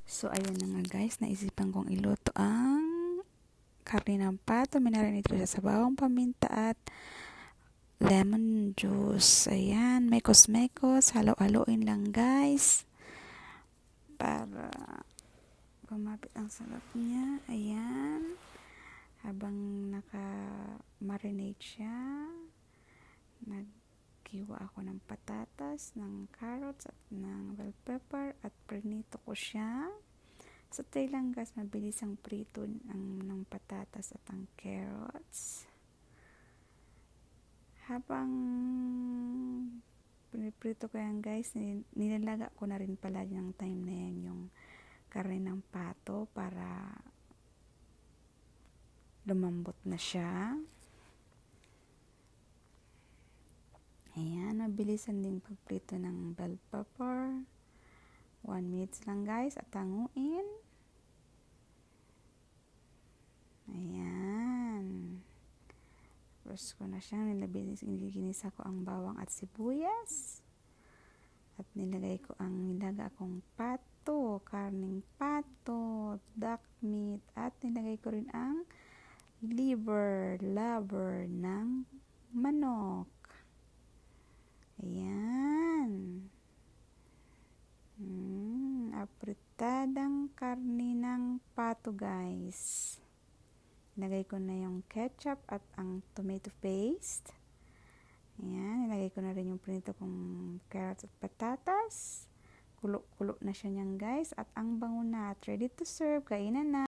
So, ayun na nga guys, naisipan kong iluto ang karne ng pato. Minarinate ko siya sa bawang paminta at lemon juice. Ayan, may kosmekos. Halo-haloin lang guys. Para kumapit ang sarap niya. Ayan. Habang naka-marinate siya, nagkiwa ako ng patatas, ng carrots at ng bell pepper at prinito ko siya. Sauté lang guys, mabilis ang prito ng patatas at ang carrots. Habang piniprito ko yan guys, nilalaga ko na rin pala ng time na yan yung karne ng pato para lumambot na siya. Ayan, mabilisan din pagprito ng bell pepper. 1 minutes lang guys at hanguin. Ayan. Tapos ko na siyang ginisa ko ang bawang at sibuyas. At nilaga akong pato, karning pato, duck meat, at nilagay ko rin ang liver ng manok. Ayan. Apritadang karne ng pato guys. Nilagay ko na yung ketchup at ang tomato paste. Ayan, nilagay ko na rin yung prinito kong carrots at patatas. Kulo-kulo na siya niyan guys. At ang bango na. Ready to serve. Kainan na.